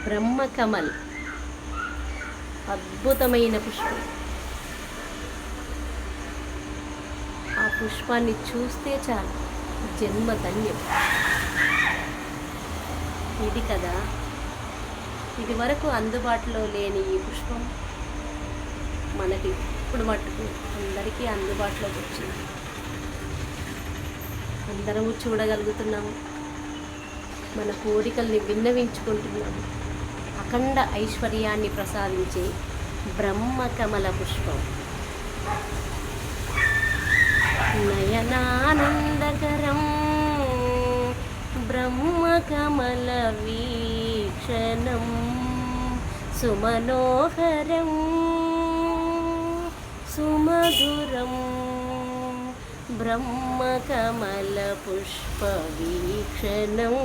బ్రహ్మకమల్, అద్భుతమైన పుష్పం. ఆ పుష్పాన్ని చూస్తే చాలు జన్మ ధన్యం. ఇది కదా ఇది వరకు అందుబాటులో లేని ఈ పుష్పం మనకి ఇప్పుడు మట్టుకు అందరికీ అందుబాటులోకి వచ్చింది. అందరము చూడగలుగుతున్నాము, మన కోరికల్ని విన్నవించుకుంటున్నాము. అఖండ ఐశ్వర్యాన్ని ప్రసాదించే బ్రహ్మకమల పుష్పం. నయనానందకరం బ్రహ్మకమల వీక్షణం, సుమనోహరం సుమధురం బ్రహ్మకమల పుష్ప వీక్షణం.